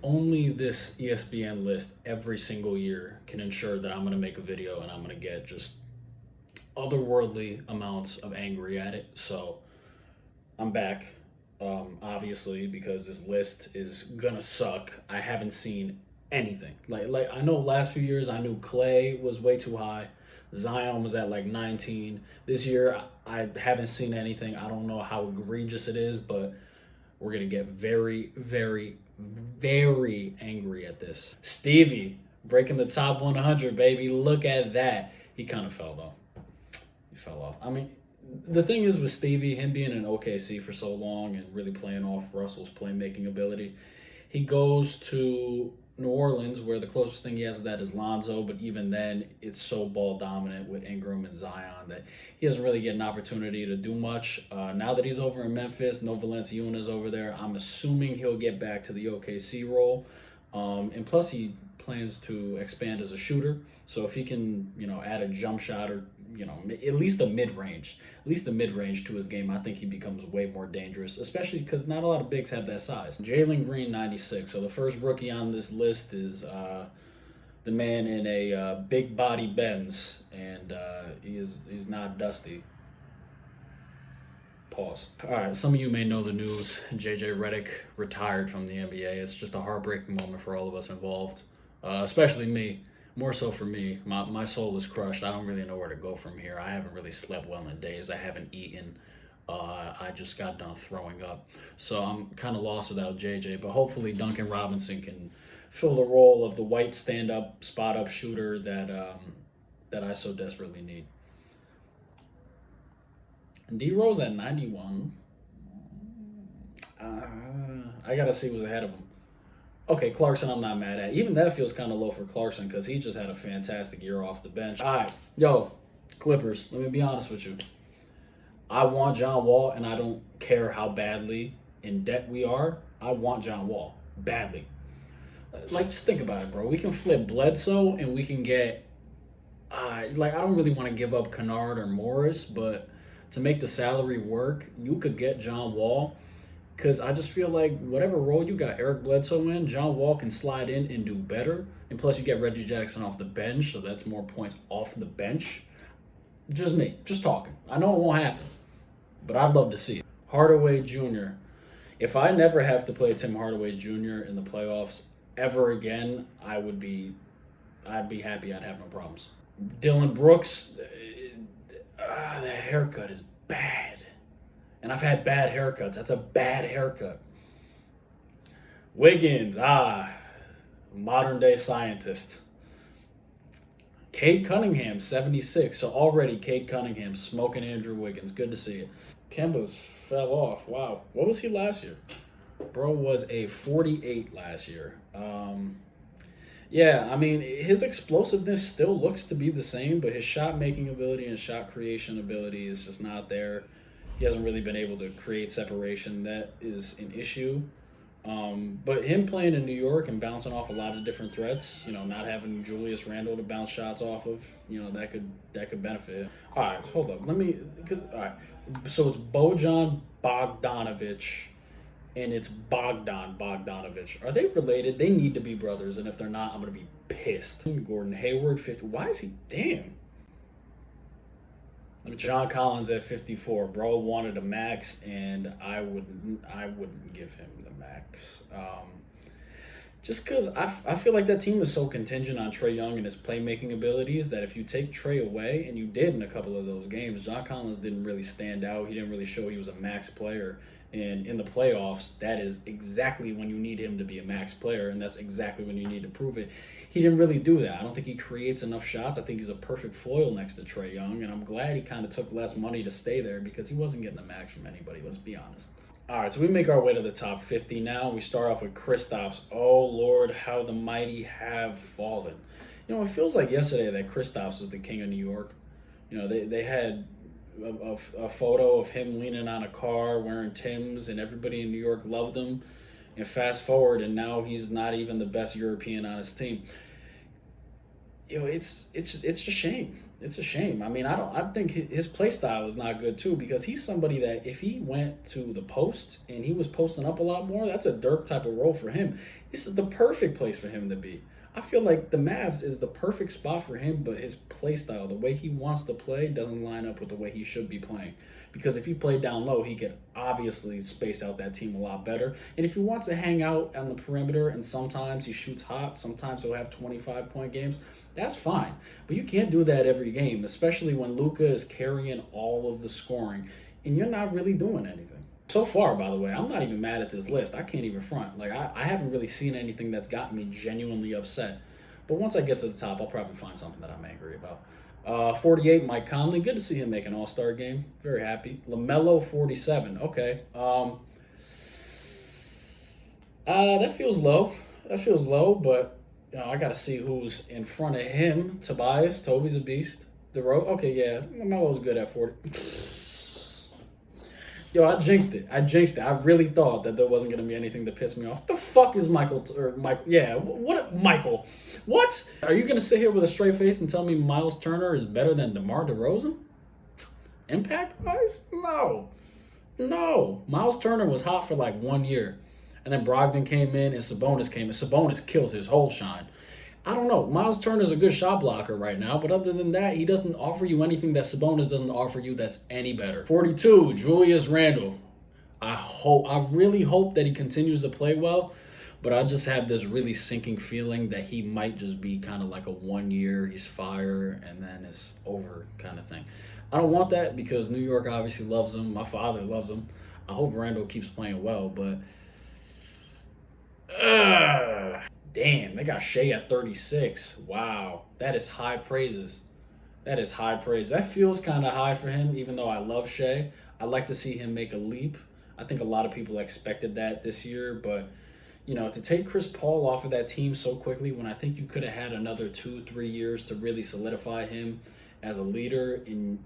only this ESPN list every single year can ensure that I'm going to make a video and I'm going to get just otherworldly amounts of angry at it. So I'm back, obviously, because this list is going to suck. I haven't seen anything. Like I know last few years I knew Clay was way too high. Zion was at like 19. This year I haven't seen anything. I don't know how egregious it is, but we're going to get very, very, very angry at this. Stevie breaking the top 100, baby. Look at that. He kind of fell, though. He fell off. I mean, the thing is with Stevie, him being in OKC for so long and really playing off Russell's playmaking ability, he goes to New Orleans, where the closest thing he has to that is Lonzo, but even then, it's so ball dominant with Ingram and Zion that he doesn't really get an opportunity to do much. Now that he's over in Memphis, no Valanciunas over there, I'm assuming he'll get back to the OKC role. And plus, he plans to expand as a shooter. So if he can, add a jump shot or, at least a mid-range to his game, I think he becomes way more dangerous, especially because not a lot of bigs have that size. Jalen Green, 96. So the first rookie on this list is the man in a big body Benz, and he's not dusty. Pause. All right, some of you may know the news. JJ Redick retired from the NBA. It's just a heartbreaking moment for all of us involved, especially me. More so for me. My soul is crushed. I don't really know where to go from here. I haven't really slept well in days. I haven't eaten. I just got done throwing up. So I'm kind of lost without JJ. But hopefully Duncan Robinson can fill the role of the white stand-up, spot-up shooter that I so desperately need. And D-Rose at 91. I got to see what's ahead of him. Okay, Clarkson, I'm not mad at. Even that feels kind of low for Clarkson because he just had a fantastic year off the bench. All right, yo, Clippers, let me be honest with you. I want John Wall, and I don't care how badly in debt we are. I want John Wall badly. Just think about it, bro. We can flip Bledsoe, and we can get, I don't really want to give up Kennard or Morris, but to make the salary work, you could get John Wall. Because I just feel like whatever role you got Eric Bledsoe in, John Wall can slide in and do better. And plus you get Reggie Jackson off the bench, so that's more points off the bench. Just me, just talking. I know it won't happen, but I'd love to see it. Hardaway Jr. If I never have to play Tim Hardaway Jr. in the playoffs ever again, I'd be happy. I'd have no problems. Dylan Brooks, that haircut is bad. And I've had bad haircuts. That's a bad haircut. Wiggins, modern day scientist. Cade Cunningham, 76. So already Cade Cunningham smoking Andrew Wiggins. Good to see it. Kemba's fell off. Wow. What was he last year? Bro was a 48 last year. Yeah, I mean, his explosiveness still looks to be the same, but his shot-making ability and shot creation ability is just not there. He hasn't really been able to create separation. That is an issue. But him playing in New York and bouncing off a lot of different threats, not having Julius Randle to bounce shots off of, that could benefit him. All right, hold up. So it's Bogdan Bogdanovich and it's Bogdan Bogdanovich. Are they related? They need to be brothers, and if they're not, I'm going to be pissed. Gordon Hayward, 50. Why is he? Damn. John Collins at 54. Bro wanted a max, and I wouldn't give him the max. Just because I feel like that team is so contingent on Trae Young and his playmaking abilities that if you take Trae away, and you did in a couple of those games, John Collins didn't really stand out. He didn't really show he was a max player. And in the playoffs, that is exactly when you need him to be a max player, and that's exactly when you need to prove it. He didn't really do that. I don't think he creates enough shots. I think he's a perfect foil next to Trae Young, and I'm glad he kind of took less money to stay there because he wasn't getting the max from anybody, let's be honest. All right, so we make our way to the top 50 now. We start off with Kristaps. Oh, Lord, how the mighty have fallen. It feels like yesterday that Kristaps was the king of New York. They had a photo of him leaning on a car wearing Timbs, and everybody in New York loved him. And fast forward, and now he's not even the best European on his team. It's just shame. It's a shame. I mean, I think his play style is not good too, because he's somebody that if he went to the post and he was posting up a lot more, that's a Dirk type of role for him. This is the perfect place for him to be. I feel like the Mavs is the perfect spot for him, but his play style, the way he wants to play, doesn't line up with the way he should be playing. Because if he played down low, he could obviously space out that team a lot better. And if he wants to hang out on the perimeter and sometimes he shoots hot, sometimes he'll have 25-point games, that's fine. But you can't do that every game, especially when Luka is carrying all of the scoring and you're not really doing anything. So far, by the way, I'm not even mad at this list. I can't even front. Like, I haven't really seen anything that's gotten me genuinely upset. But once I get to the top, I'll probably find something that I'm angry about. 48, Mike Conley. Good to see him make an all-star game. Very happy. LaMelo, 47. Okay. That feels low. But I got to see who's in front of him. Toby's a beast. Okay, yeah. LaMelo's good at 40. Yo, I jinxed it. I really thought that there wasn't going to be anything to piss me off. The fuck is Michael? Yeah, what? Michael? What? Are you going to sit here with a straight face and tell me Miles Turner is better than DeMar DeRozan? Impact-wise? No. Miles Turner was hot for like 1 year. And then Brogdon came in and Sabonis came in. Sabonis killed his whole shine. I don't know. Miles Turner's a good shot blocker right now, but other than that, he doesn't offer you anything that Sabonis doesn't offer you that's any better. 42, Julius Randle. I really hope that he continues to play well, but I just have this really sinking feeling that he might just be kind of like a 1 year, he's fire, and then it's over kind of thing. I don't want that because New York obviously loves him. My father loves him. I hope Randle keeps playing well, but damn, they got Shea at 36. Wow. That is high praises. That feels kind of high for him, even though I love Shea. I'd like to see him make a leap. I think a lot of people expected that this year, but, to take Chris Paul off of that team so quickly when I think you could have had another 2-3 years to really solidify him as a leader in,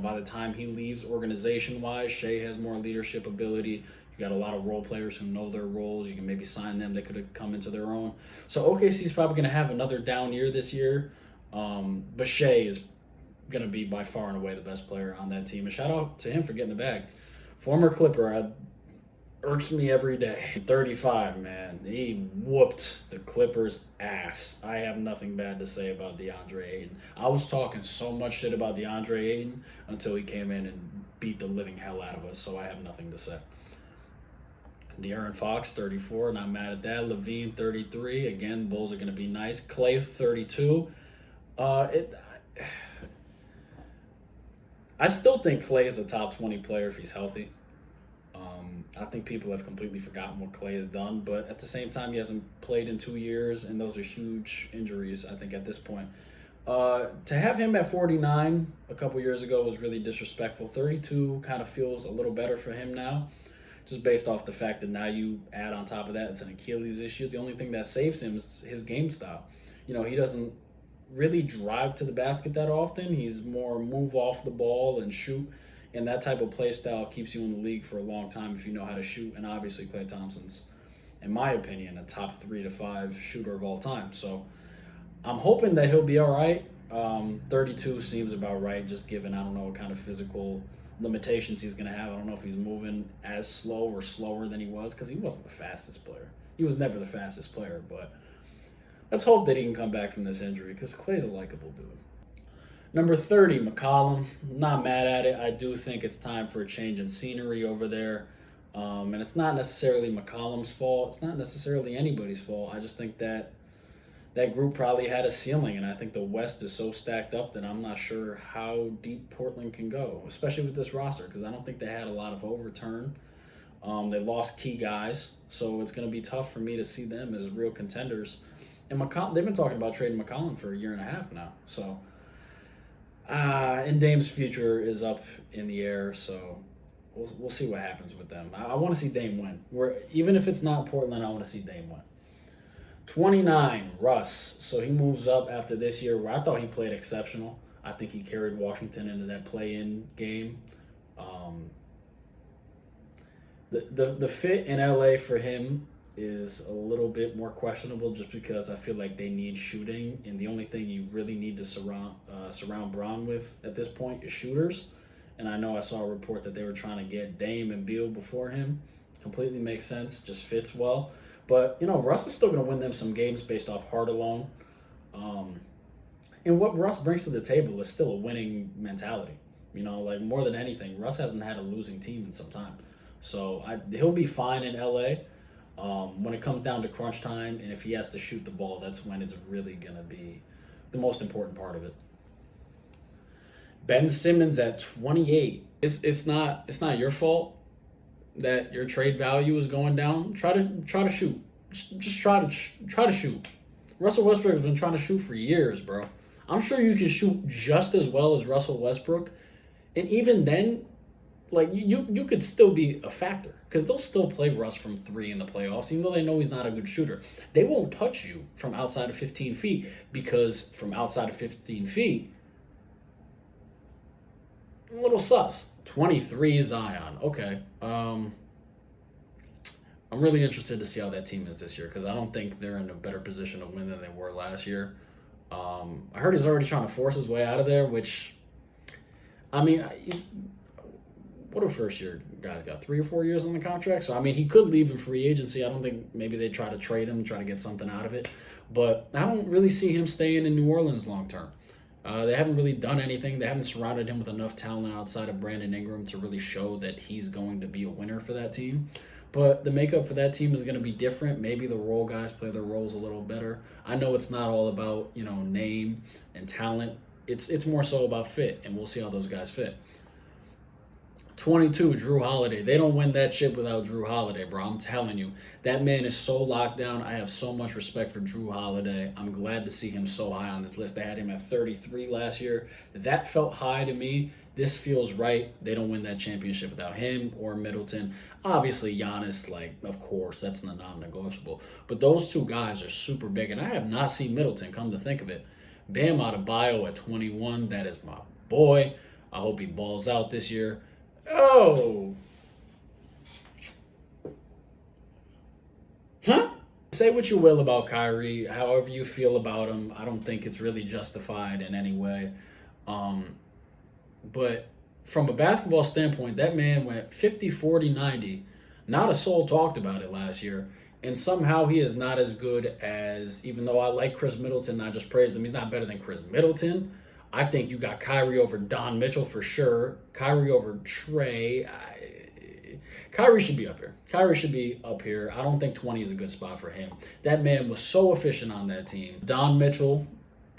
by the time he leaves organization-wise, Shea has more leadership ability. You got a lot of role players who know their roles. You can maybe sign them. They could have come into their own. So OKC's probably going to have another down year this year. But Shea is going to be by far and away the best player on that team. And shout out to him for getting the bag. Former Clipper, irks me every day. 35, man. He whooped the Clippers' ass. I have nothing bad to say about DeAndre Ayton. I was talking so much shit about DeAndre Ayton until he came in and beat the living hell out of us. So I have nothing to say. De'Aaron Fox, 34, not mad at that. Levine, 33. Again, Bulls are going to be nice. Clay, 32. I still think Clay is a top 20 player if he's healthy. I think people have completely forgotten what Clay has done, but at the same time, he hasn't played in 2 years, and those are huge injuries, I think, at this point. To have him at 49 a couple years ago was really disrespectful. 32 kind of feels a little better for him now. Just based off the fact that now you add on top of that, it's an Achilles issue. The only thing that saves him is his game style. He doesn't really drive to the basket that often. He's more move off the ball and shoot. And that type of play style keeps you in the league for a long time if you know how to shoot. And obviously Klay Thompson's, in my opinion, a top 3 to 5 shooter of all time. So I'm hoping that he'll be all right. 32 seems about right, just given, I don't know what kind of physical limitations he's going to have. I don't know if he's moving as slow or slower than he was, because he wasn't the fastest player. He was never the fastest player, but let's hope that he can come back from this injury, because Clay's a likable dude. Number 30, McCollum. Not mad at it. I do think it's time for a change in scenery over there. And it's not necessarily McCollum's fault. It's not necessarily anybody's fault. I just think that group probably had a ceiling, and I think the West is so stacked up that I'm not sure how deep Portland can go, especially with this roster, because I don't think they had a lot of overturn. They lost key guys, so it's going to be tough for me to see them as real contenders. And they've been talking about trading McCollum for 1.5 years now, so and Dame's future is up in the air, so we'll see what happens with them. I want to see Dame win. Even if it's not Portland, I want to see Dame win. 29, Russ. So he moves up after this year where I thought he played exceptional. I think he carried Washington into that play-in game. The fit in LA for him is a little bit more questionable just because I feel like they need shooting, and the only thing you really need to surround Braun with at this point is shooters. And I know I saw a report that they were trying to get Dame and Beal before him. Completely makes sense, just fits well. But, Russ is still going to win them some games based off heart alone. And what Russ brings to the table is still a winning mentality. Like more than anything, Russ hasn't had a losing team in some time. So he'll be fine in LA. When it comes down to crunch time and if he has to shoot the ball, that's when it's really going to be the most important part of it. Ben Simmons at 28. It's not your fault that your trade value is going down. Try to shoot. Just try to shoot. Russell Westbrook has been trying to shoot for years, bro. I'm sure you can shoot just as well as Russell Westbrook, and even then, like you could still be a factor because they'll still play Russ from 3 in the playoffs, even though they know he's not a good shooter. They won't touch you from outside of 15 feet because from outside of 15 feet, a little sus. 23 Zion. Okay. I'm really interested to see how that team is this year because I don't think they're in a better position to win than they were last year. I heard he's already trying to force his way out of there, which, what do first-year guys got? 3 or 4 years on the contract? So, he could leave in free agency. I don't think maybe they try to trade him, try to get something out of it. But I don't really see him staying in New Orleans long-term. They haven't really done anything. They haven't surrounded him with enough talent outside of Brandon Ingram to really show that he's going to be a winner for that team. But the makeup for that team is going to be different. Maybe the role guys play their roles a little better. I know it's not all about, name and talent. It's more so about fit, and we'll see how those guys fit. 22, Drew Holiday. They don't win that ship without Drew Holiday, bro. I'm telling you. That man is so locked down. I have so much respect for Drew Holiday. I'm glad to see him so high on this list. They had him at 33 last year. That felt high to me. This feels right. They don't win that championship without him or Middleton. Obviously, Giannis, of course, that's the non-negotiable. But those two guys are super big, and I have not seen Middleton, come to think of it. Bam Adebayo at 21. That is my boy. I hope he balls out this year. Oh. Huh? Say what you will about Kyrie, however you feel about him. I don't think it's really justified in any way. But from a basketball standpoint, that man went 50, 40, 90. Not a soul talked about it last year. And somehow he is not as good as, even though I like Chris Middleton, I just praised him, he's not better than Chris Middleton. I think you got Kyrie over Don Mitchell for sure. Kyrie over Trey. Kyrie should be up here. Kyrie should be up here. I don't think 20 is a good spot for him. That man was so efficient on that team. Don Mitchell,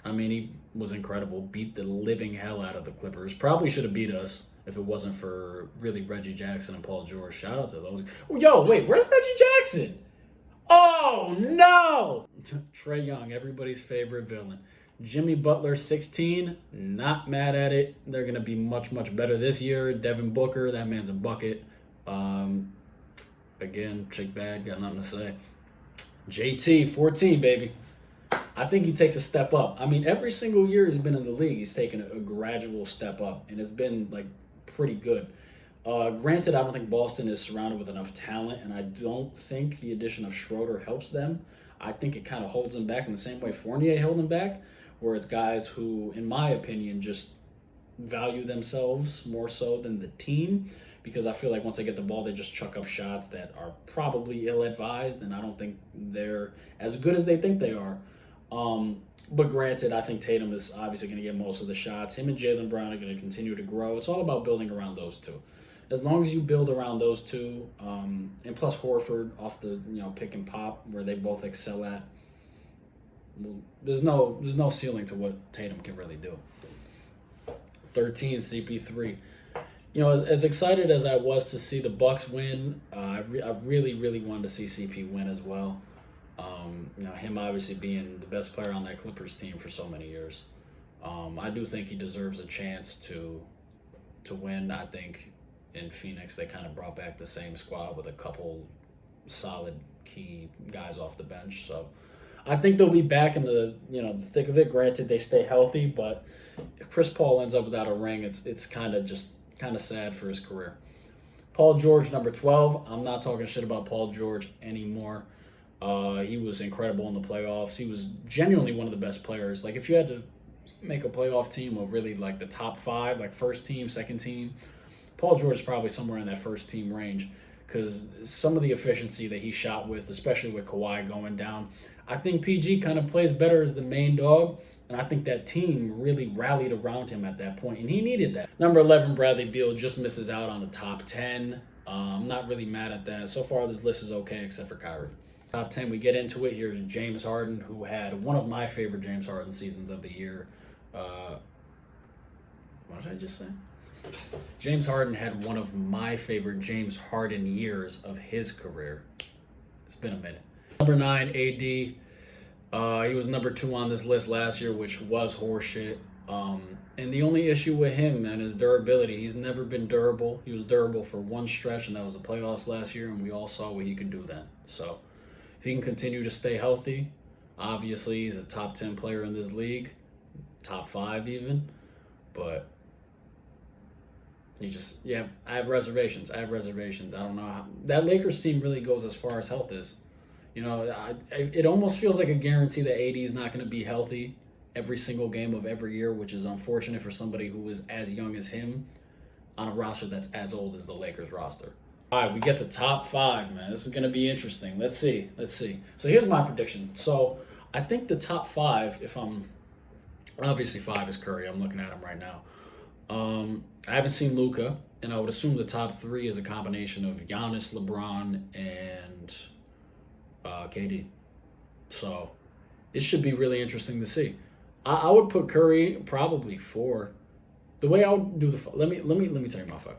he was incredible. Beat the living hell out of the Clippers. Probably should have beat us if it wasn't for really Reggie Jackson and Paul George. Shout out to those. Oh, yo, wait, where's Reggie Jackson? Oh, no! Trae Young, everybody's favorite villain. Jimmy Butler, 16. Not mad at it. They're going to be much, much better this year. Devin Booker, that man's a bucket. Again, chick bag, got nothing to say. JT, 14, baby. I think he takes a step up. Every single year he's been in the league, he's taken a gradual step up, and it's been, pretty good. Granted, I don't think Boston is surrounded with enough talent, and I don't think the addition of Schroeder helps them. I think it kind of holds them back in the same way Fournier held them back, where it's guys who, in my opinion, just value themselves more so than the team, because I feel like once they get the ball, they just chuck up shots that are probably ill-advised, and I don't think they're as good as they think they are. But granted, I think Tatum is obviously going to get most of the shots. Him and Jaylen Brown are going to continue to grow. It's all about building around those two. As long as you build around those two, and plus Horford off the pick and pop where they both excel at, well, there's no ceiling to what Tatum can really do. 13, CP3. As excited as I was to see the Bucks win, I really, really wanted to see CP win as well. Him obviously being the best player on that Clippers team for so many years. I do think he deserves a chance to win. I think in Phoenix they kind of brought back the same squad with a couple solid key guys off the bench. So I think they'll be back in the thick of it. Granted, they stay healthy, but if Chris Paul ends up without a ring, it's kind of sad for his career. Paul George, number 12. I'm not talking shit about Paul George anymore. He was incredible in the playoffs. He was genuinely one of the best players. Like, if you had to make a playoff team of really like the top five, like first team, second team, Paul George is probably somewhere in that first team range because some of the efficiency that he shot with, especially with Kawhi going down, I think PG kind of plays better as the main dog, and I think that team really rallied around him at that point, and he needed that. Number 11, Bradley Beal just misses out on the top 10. I'm not really mad at that. So far, this list is okay except for Kyrie. Top 10, we get into it. Here's James Harden, who had one of my favorite James Harden seasons of the year. What did I just say? James Harden had one of my favorite James Harden years of his career. It's been a minute. Number 9, AD. He was number 2 on this list last year, which was horseshit. And the only issue with him, man, is durability. He's never been durable. He was durable for one stretch, and that was the playoffs last year, and we all saw what he could do then. So if he can continue to stay healthy, obviously he's a top 10 player in this league, top 5 even. But I have reservations. I don't know how that Lakers team really goes as far as health is. You know, it almost feels like a guarantee that AD is not going to be healthy every single game of every year, which is unfortunate for somebody who is as young as him on a roster that's as old as the Lakers roster. All right, we get to top 5, man. This is going to be interesting. Let's see. So here's my prediction. So I think the top 5, obviously 5 is Curry. I'm looking at him right now. I haven't seen Luka, and I would assume the top 3 is a combination of Giannis, LeBron, and KD. So it should be really interesting to see. I would put Curry probably 4. The way I would do let me tell you my 5. All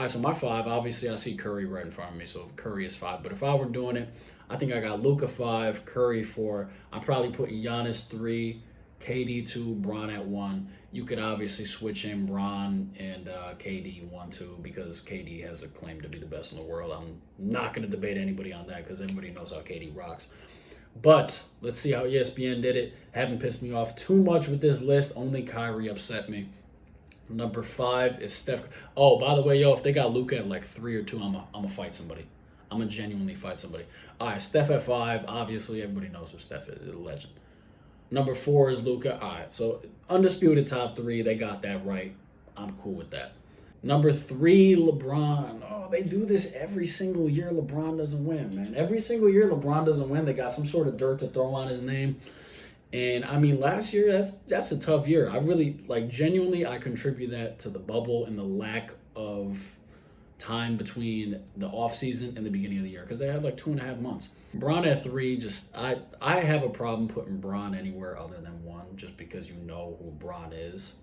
right, so my 5, obviously I see Curry right in front of me, so Curry is 5. But if I were doing it, I think I got Luka 5, Curry 4. I'm probably putting Giannis 3, KD 2, Bron at 1. You could obviously switch in Bron and KD 1, 2, because KD has a claim to be the best in the world. I'm not going to debate anybody on that because everybody knows how KD rocks. But let's see how ESPN did it. Haven't pissed me off too much with this list. Only Kyrie upset me. Number 5 is Steph. Oh, by the way, if they got Luka at like 3 or 2, I'm gonna fight somebody. I'm gonna genuinely fight somebody. All right, Steph at 5. Obviously, everybody knows who Steph is. He's a legend. Number 4 is Luka. All right, so undisputed top 3. They got that right. I'm cool with that. Number 3, LeBron. Oh, they do this every single year. LeBron doesn't win, man. Every single year LeBron doesn't win. They got some sort of dirt to throw on his name. And I mean, last year, that's a tough year. I really, genuinely, I contribute that to the bubble and the lack of time between the offseason and the beginning of the year because they had 2.5 months. Bron at 3, I have a problem putting Bron anywhere other than 1 just because you know who Bron is.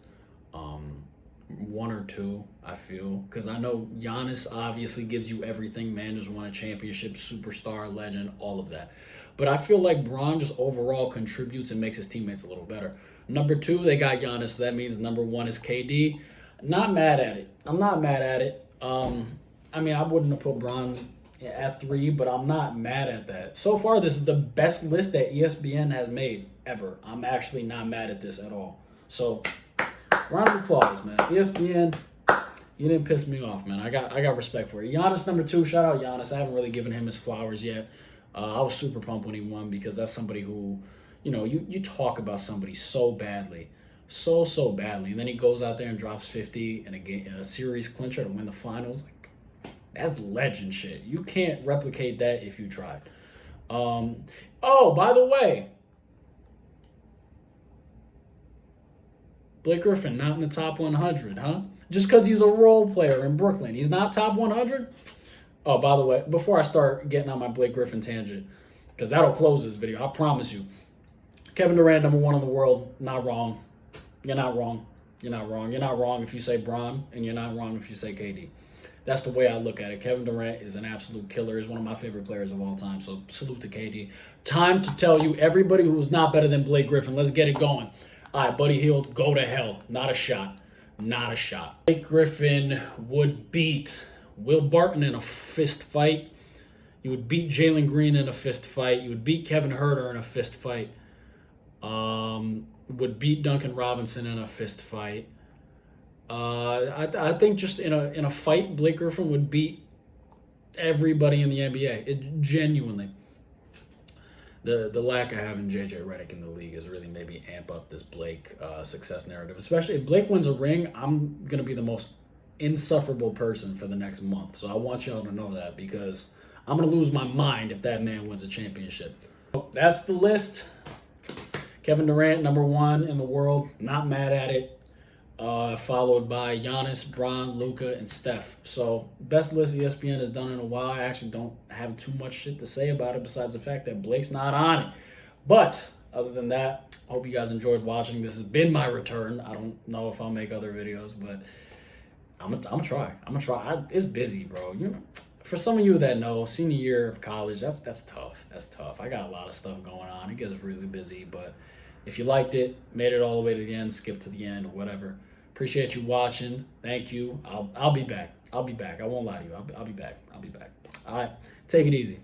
1 or 2, I feel, because I know Giannis obviously gives you everything. Man just won a championship, superstar, legend, all of that. But I feel like Bron just overall contributes and makes his teammates a little better. Number 2, they got Giannis, so that means number 1 is KD. Not mad at it. I'm not mad at it. I mean, I wouldn't have put Bron at 3, but I'm not mad at that. So far, this is the best list that ESPN has made ever. I'm actually not mad at this at all. So round of applause, man. ESPN, you didn't piss me off, man. I got respect for it. Giannis, number 2. Shout out Giannis. I haven't really given him his flowers yet. I was super pumped when he won because that's somebody who, you talk about somebody so badly. So badly. And then he goes out there and drops 50 in a series clincher to win the finals. That's legend shit. You can't replicate that if you tried. By the way, Blake Griffin, not in the top 100, huh? Just because he's a role player in Brooklyn. He's not top 100? Oh, by the way, before I start getting on my Blake Griffin tangent, because that'll close this video, I promise you. Kevin Durant, number 1 in the world, not wrong. You're not wrong. You're not wrong. You're not wrong if you say Bron, and you're not wrong if you say KD. That's the way I look at it. Kevin Durant is an absolute killer. He's one of my favorite players of all time, so salute to KD. Time to tell you, everybody who's not better than Blake Griffin, let's get it going. All right, Buddy Hield, go to hell. Not a shot. Not a shot. Blake Griffin would beat Will Barton in a fist fight. You would beat Jalen Green in a fist fight. You would beat Kevin Huerter in a fist fight. Would beat Duncan Robinson in a fist fight. I think just in a fight, Blake Griffin would beat everybody in the NBA. Genuinely. the lack of having JJ Redick in the league has really made me amp up this Blake success narrative. Especially if Blake wins a ring, I'm gonna be the most insufferable person for the next month. So I want y'all to know that, because I'm gonna lose my mind if that man wins a championship. That's the list. Kevin Durant, number 1 in the world. Not mad at it. Followed by Giannis, Bron, Luka, and Steph. So, best list ESPN has done in a while. I actually don't have too much shit to say about it besides the fact that Blake's not on it. But, other than that, I hope you guys enjoyed watching. This has been my return. I don't know if I'll make other videos, but I'm gonna try. It's busy, bro. You know, for some of you that know, senior year of college, that's tough. That's tough. I got a lot of stuff going on. It gets really busy, but if you liked it, made it all the way to the end, skip to the end, or whatever. Appreciate you watching. Thank you. I'll be back. I won't lie to you. I'll be back. All right. Take it easy.